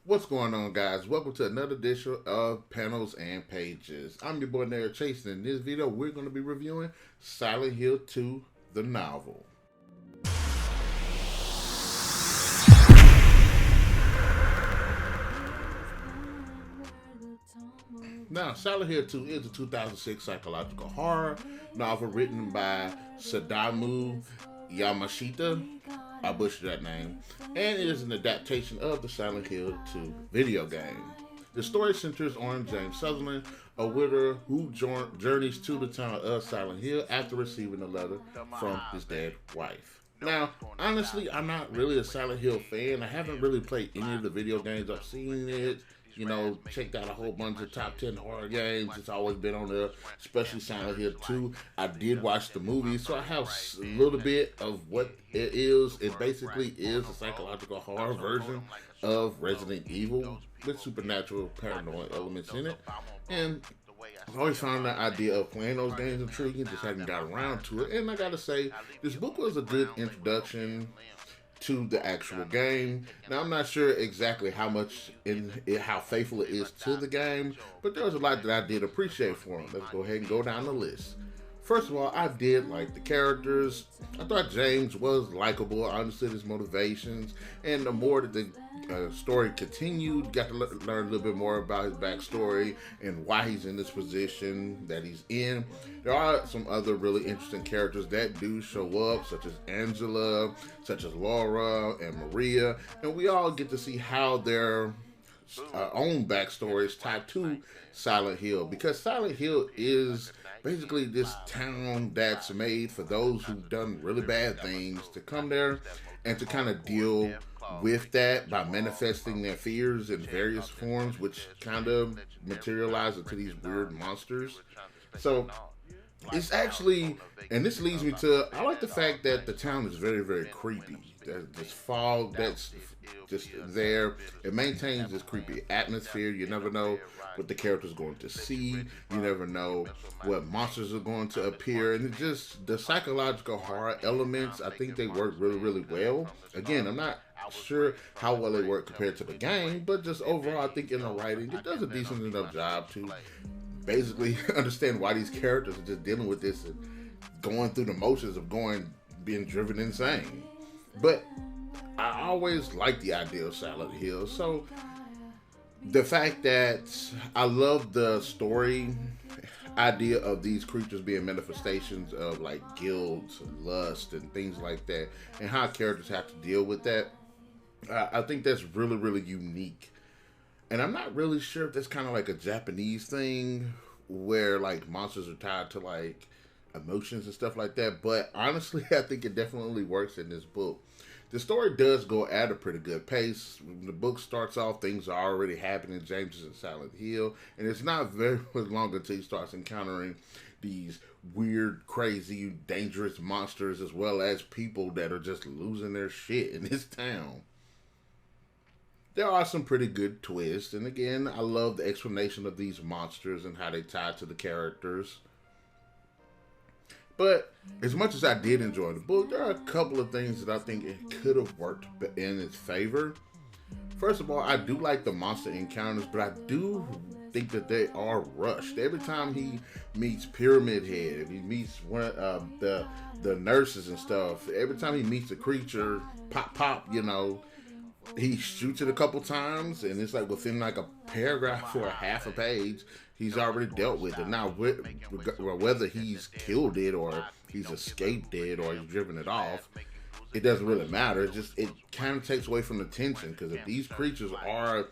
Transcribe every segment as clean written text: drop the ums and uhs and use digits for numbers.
What's going on, guys? Welcome to another edition of Panels and Pages. I'm your boy NarikChase, and in this video, we're going to be reviewing Silent Hill 2, the novel. Now, Silent Hill 2 is a 2006 psychological horror novel written by Sadamu Yamashita. I butchered that name. And it is an adaptation of the Silent Hill 2 video game. The story centers on James Sunderland, a widower who journeys to the town of Silent Hill after receiving a letter from his dead wife. Now, honestly, I'm not really a Silent Hill fan. I haven't really played any of the video games. I've seen it, checked out a whole bunch of top 10 horror games. It's always been on there, especially Silent Hill 2. I did watch the movie, so I have a little bit of what it is. It basically is a psychological horror version of Resident Evil with supernatural paranoid elements in it. And I've always found the idea of playing those games intriguing, just hadn't got around to it. And I gotta say, this book was a good introduction to the actual game. Now, I'm not sure exactly how faithful it is to the game, but there was a lot that I did appreciate for them. Let's go ahead and go down the list. First of all, I did like the characters. I thought James was likable. I understood his motivations, and the more that the story continued, got to learn a little bit more about his backstory and why he's in this position that he's in. There are some other really interesting characters that do show up, such as Angela, such as Laura and Maria, and we all get to see how their own backstories tied to Silent Hill, because Silent Hill is basically this town that's made for those who've done really bad things to come there and to kind of deal with that by manifesting their fears in various forms, which kind of materialize into these weird monsters. So it's actually, and this leads me to, I like the fact that the town is very, very creepy. There's this fog that's just there. It maintains this creepy atmosphere. You never know what the character's going to see. You never know what monsters are going to appear. And it's just the psychological horror elements, I think they work really, really well. Again, I'm not sure how well they work compared to the game, but just overall, I think in the writing, it does a decent enough job to basically understand why these characters are just dealing with this and going through the motions of being driven insane. But I always liked the idea of Silent Hill, so the fact that I love the story idea of these creatures being manifestations of like guilt, lust, and things like that, and how characters have to deal with that, I think that's really, really unique. And I'm not really sure if that's kind of like a Japanese thing where like monsters are tied to like emotions and stuff like that. But honestly, I think it definitely works in this book. The story does go at a pretty good pace. When the book starts off, things are already happening. James is in Silent Hill, and it's not very long until he starts encountering these weird, crazy, dangerous monsters, as well as people that are just losing their shit in this town. There are some pretty good twists, and again, I love the explanation of these monsters and how they tie to the characters. But as much as I did enjoy the book, there are a couple of things that I think it could have worked in its favor. First of all, I do like the monster encounters, but I do think that they are rushed. Every time he meets Pyramid Head, if he meets one of the nurses and stuff, every time he meets a creature, pop, he shoots it a couple times, and it's like within like a paragraph or a half a page, he's already dealt with it. Now, whether he's killed it or he's escaped it or he's driven it off, it doesn't really matter. It kind of takes away from the tension, because if these creatures are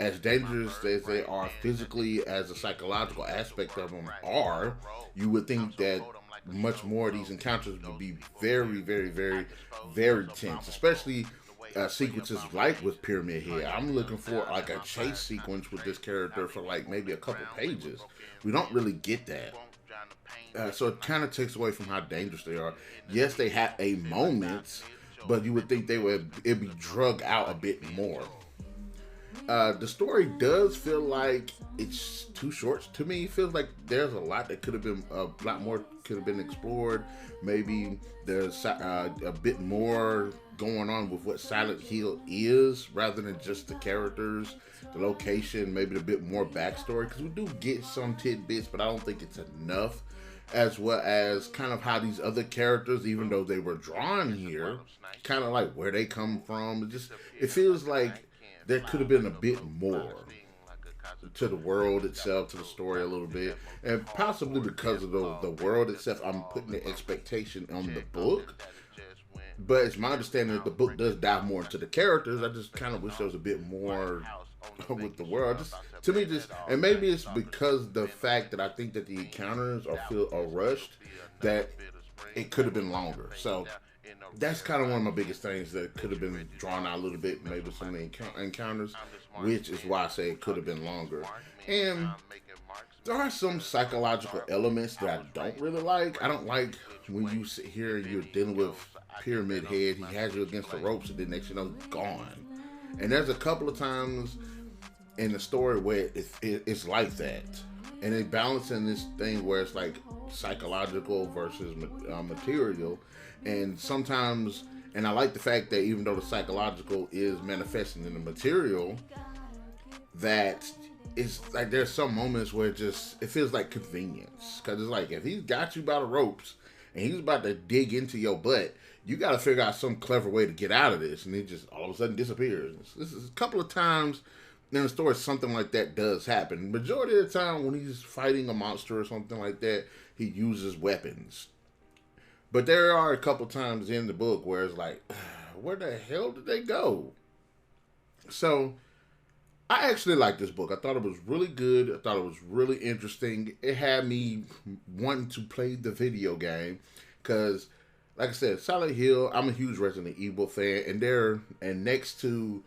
as dangerous as they are physically, as the psychological aspect of them are, you would think that much more of these encounters would be very, very, very, very tense, especially sequences like with Pyramid Head. I'm looking for like a chase sequence with this character for like maybe a couple pages. We don't really get that. So it kind of takes away from how dangerous they are. Yes, they have a moment, but you would think it'd be drug out a bit more. The story does feel like it's too short to me. It feels like there's a lot that could have been, a lot more could have been explored. Maybe there's a bit more going on with what Silent Hill is, rather than just the characters, the location, maybe a bit more backstory, because we do get some tidbits, but I don't think it's enough, as well as kind of how these other characters, even though they were drawn here, kind of like where they come from. It feels like there could have been a bit more to the world itself, to the story a little bit, and possibly because of the world itself, I'm putting the expectation on the book. But it's my understanding that the book does dive more into the characters. I just kind of wish there was a bit more with the world. To me, and maybe it's because the fact that I think that the encounters are rushed, that it could have been longer. So that's kind of one of my biggest things, that could have been drawn out a little bit, maybe some of the encounters, which is why I say it could have been longer. And there are some psychological elements that I don't really like. I don't like when you sit here and you're dealing with Pyramid Head. He has you against the ropes, and then next you know, gone. And there's a couple of times in the story where it's like that, and it balancing this thing where it's like psychological versus material. And sometimes, and I like the fact that even though the psychological is manifesting in the material, that it's like there's some moments where it feels like convenience, because it's like if he's got you by the ropes and he's about to dig into your butt, you got to figure out some clever way to get out of this, and he just all of a sudden disappears. This is a couple of times in the story something like that does happen. Majority of the time when he's fighting a monster or something like that, he uses weapons. But there are a couple times in the book where it's like, where the hell did they go? So I actually liked this book. I thought it was really good. I thought it was really interesting. It had me wanting to play the video game, because like I said, Silent Hill, I'm a huge Resident Evil fan, and next to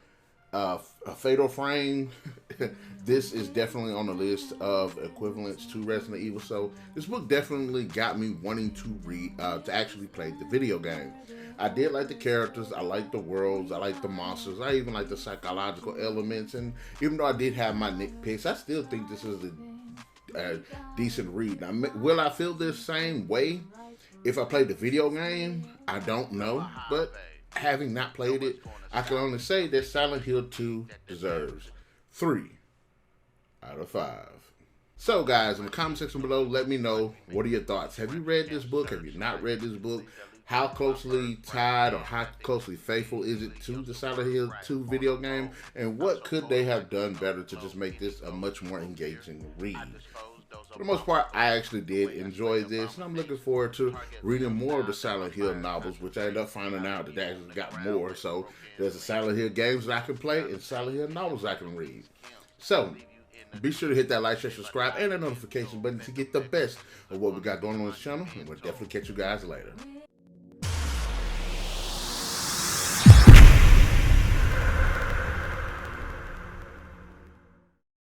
a Fatal Frame, this is definitely on the list of equivalents to Resident Evil. So this book definitely got me wanting to read, to actually play the video game. I did like the characters, I like the worlds, I like the monsters, I even like the psychological elements, and even though I did have my nitpicks, I still think this is a decent read. Now, will I feel this same way if I played the video game? I don't know, but having not played it, I can only say that Silent Hill 2 deserves 3 out of 5. So guys, in the comment section below, let me know, what are your thoughts? Have you read this book? Have you not read this book? How closely tied or how closely faithful is it to the Silent Hill 2 video game? And what could they have done better to just make this a much more engaging read? For the most part, I actually did enjoy this, and I'm looking forward to reading more of the Silent Hill novels, which I ended up finding out that they actually got more. So there's the Silent Hill games that I can play and Silent Hill novels I can read. So be sure to hit that like, share, subscribe, and the notification button to get the best of what we got going on this channel, and we'll definitely catch you guys later.